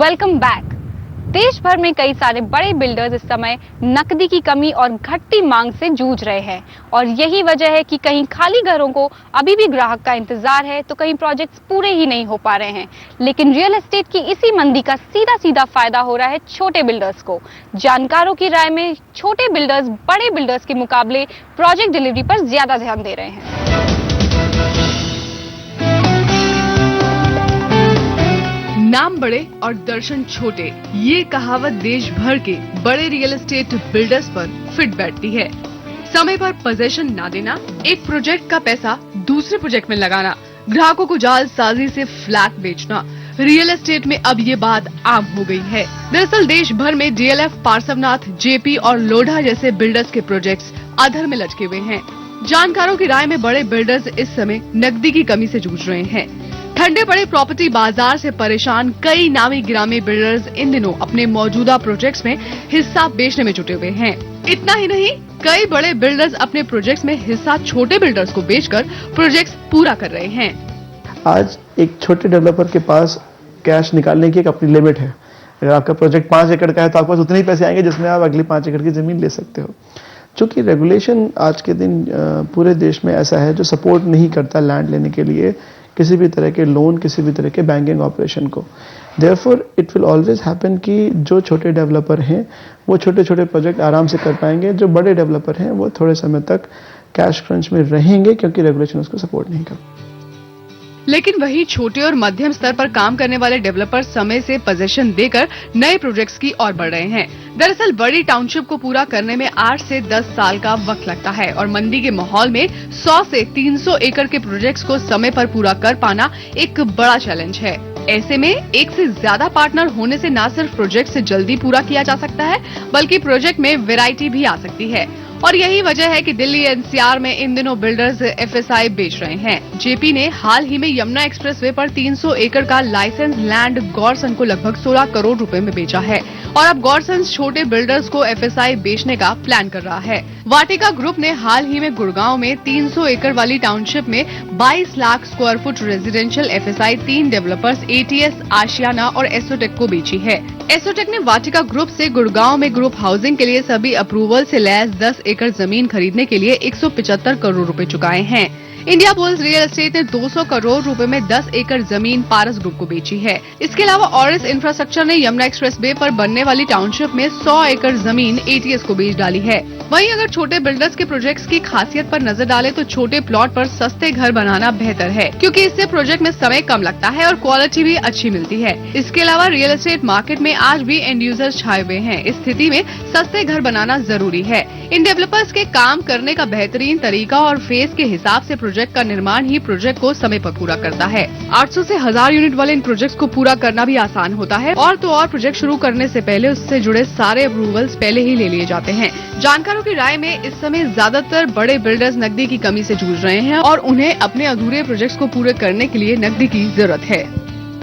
Welcome back. देश भर में कई सारे बड़े बिल्डर्स इस समय नकदी की कमी और घटती मांग से जूझ रहे हैं और यही वजह है कि कहीं खाली घरों को अभी भी ग्राहक का इंतजार है तो कहीं प्रोजेक्ट्स पूरे ही नहीं हो पा रहे हैं। लेकिन रियल एस्टेट की इसी मंदी का सीधा सीधा फायदा हो रहा है छोटे बिल्डर्स को। जानकारों की राय में छोटे बिल्डर्स बड़े बिल्डर्स के मुकाबले प्रोजेक्ट डिलीवरी पर ज्यादा ध्यान दे रहे हैं। नाम बड़े और दर्शन छोटे, ये कहावत देश भर के बड़े रियल एस्टेट बिल्डर्स पर फिट बैठती है। समय पर पोजीशन ना देना, एक प्रोजेक्ट का पैसा दूसरे प्रोजेक्ट में लगाना, ग्राहकों को जालसाजी से फ्लैट बेचना, रियल एस्टेट में अब ये बात आम हो गई है। दरअसल देश भर में DLF, पार्श्वनाथ, JP और लोढ़ा जैसे बिल्डर्स के प्रोजेक्ट्स अधर में लटके हुए हैं। जानकारों की राय में बड़े बिल्डर्स इस समय नकदी की कमी से जूझ रहे हैं। ठंडे पड़े प्रॉपर्टी बाजार से परेशान कई नामी गिरामी बिल्डर्स इन दिनों अपने मौजूदा प्रोजेक्ट्स में हिस्सा बेचने में जुटे हुए हैं। इतना ही नहीं, कई बड़े बिल्डर्स अपने प्रोजेक्ट्स में हिस्सा छोटे बिल्डर्स को बेचकर प्रोजेक्ट्स पूरा कर रहे हैं। आज एक छोटे डेवलपर के पास कैश निकालने की एक अपनी लिमिट है। अगर आपका प्रोजेक्ट 5 एकड़ का है तो आपके पास उतने ही पैसे आएंगे जिसमें आप अगली 5 एकड़ की जमीन ले सकते हो। चूंकि रेगुलेशन आज के दिन पूरे देश में ऐसा है जो सपोर्ट नहीं करता लैंड लेने के लिए किसी भी तरह के लोन, किसी भी तरह के बैंकिंग ऑपरेशन को। Therefore it will always happen कि जो छोटे डेवलपर हैं वो छोटे छोटे प्रोजेक्ट आराम से कर पाएंगे, जो बड़े डेवलपर हैं वो थोड़े समय तक कैश क्रंच में रहेंगे क्योंकि रेगुलेशन उसको सपोर्ट नहीं करता। लेकिन वही छोटे और मध्यम स्तर पर काम करने वाले डेवलपर समय से पोजीशन देकर नए प्रोजेक्ट्स की ओर बढ़ रहे हैं। दरअसल बड़ी टाउनशिप को पूरा करने में 8 से 10 साल का वक्त लगता है और मंदी के माहौल में 100 से 300 एकड़ के प्रोजेक्ट्स को समय पर पूरा कर पाना एक बड़ा चैलेंज है। ऐसे में एक से ज्यादा पार्टनर होने से न सिर्फ प्रोजेक्ट से जल्दी पूरा किया जा सकता है बल्कि प्रोजेक्ट में वैरायटी भी आ सकती है। और यही वजह है कि दिल्ली NCR में इन दिनों बिल्डर्स FSI बेच रहे हैं। JP ने हाल ही में यमुना एक्सप्रेसवे पर 300 एकड़ का लाइसेंस लैंड गॉरसन को लगभग 16 करोड़ रुपए में बेचा है और अब गॉरसन छोटे बिल्डर्स को FSI बेचने का प्लान कर रहा है। वाटिका ग्रुप ने हाल ही में गुड़गांव में 300 एकड़ वाली टाउनशिप में 22 lakh square foot residential FSI 3 developers ATS, आशियाना और एसोटेक को बेची है। एसोटेक ने वाटिका ग्रुप से गुड़गांव में ग्रुप हाउसिंग के लिए सभी अप्रूवल से लैस 10 एकड़ जमीन खरीदने के लिए 175 करोड़ रुपए चुकाए हैं। इंडिया बुल्स रियल एस्टेट ने 200 करोड़ रुपए में 10 एकड़ जमीन पारस ग्रुप को बेची है। इसके अलावा ऑरिस इंफ्रास्ट्रक्चर ने यमुना एक्सप्रेसवे पर बनने वाली टाउनशिप में 100 एकड़ जमीन ATS को बेच डाली है। वहीं अगर छोटे बिल्डर्स के प्रोजेक्ट्स की खासियत पर नजर डाले तो छोटे प्लॉट पर सस्ते घर बनाना बेहतर है क्योंकि इससे प्रोजेक्ट में समय कम लगता है और क्वालिटी भी अच्छी मिलती है। इसके अलावा रियल एस्टेट मार्केट में आज भी एंड यूजर्स छाए हुए हैं। इस स्थिति में सस्ते घर बनाना जरूरी है। इन डेवलपर्स के काम करने का बेहतरीन तरीका और फेज के हिसाब से प्रोजेक्ट का निर्माण ही प्रोजेक्ट को समय पर पूरा करता है। 800 से 1000 यूनिट वाले इन प्रोजेक्ट्स को पूरा करना भी आसान होता है और तो और प्रोजेक्ट शुरू करने से पहले उससे जुड़े सारे अप्रूवल्स पहले ही ले लिए जाते हैं। जानकारों की राय में इस समय ज्यादातर बड़े बिल्डर्स नकदी की कमी से जूझ रहे हैं और उन्हें अपने अधूरे प्रोजेक्ट्स को पूरे करने के लिए नकदी की जरूरत है।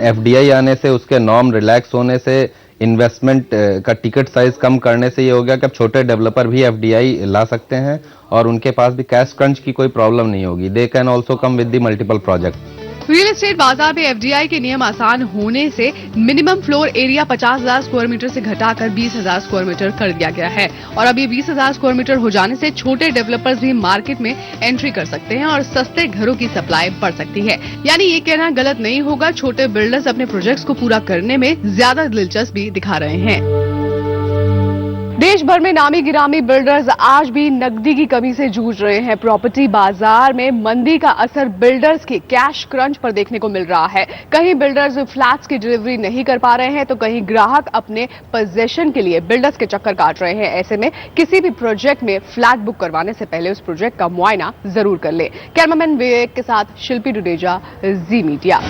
FDI आने से, उसके नॉर्म रिलैक्स होने से, इन्वेस्टमेंट का टिकट साइज कम करने से ये हो गया कि अब छोटे डेवलपर भी FDI ला सकते हैं और उनके पास भी कैश क्रंच की कोई प्रॉब्लम नहीं होगी। They can also come with the multiple project. Real estate बाजार में FDI के नियम आसान होने से minimum floor area 50,000 square metre से घटाकर 20,000 स्क्वायर मीटर कर दिया गया है और अब ये 20,000 स्क्वायर मीटर हो जाने से छोटे डेवलपर्स भी मार्केट में एंट्री कर सकते हैं और सस्ते घरों की सप्लाई बढ़ सकती है। यानी ये कहना गलत नहीं होगा, छोटे बिल्डर्स अपने प्रोजेक्ट्स को पूरा करने में ज्यादा दिलचस्पी दिखा रहे हैं। देश भर में नामी गिरामी बिल्डर्स आज भी नकदी की कमी से जूझ रहे हैं। प्रॉपर्टी बाजार में मंदी का असर बिल्डर्स के कैश क्रंच पर देखने को मिल रहा है। कहीं बिल्डर्स फ्लैट्स की डिलीवरी नहीं कर पा रहे हैं तो कहीं ग्राहक अपने पोजीशन के लिए बिल्डर्स के चक्कर काट रहे हैं। ऐसे में किसी भी प्रोजेक्ट में फ्लैट बुक करवाने से पहले उस प्रोजेक्ट का मुआयना जरूर कर ले। कैमरामैन विवेक के साथ शिल्पी डुडेजा, जी मीडिया।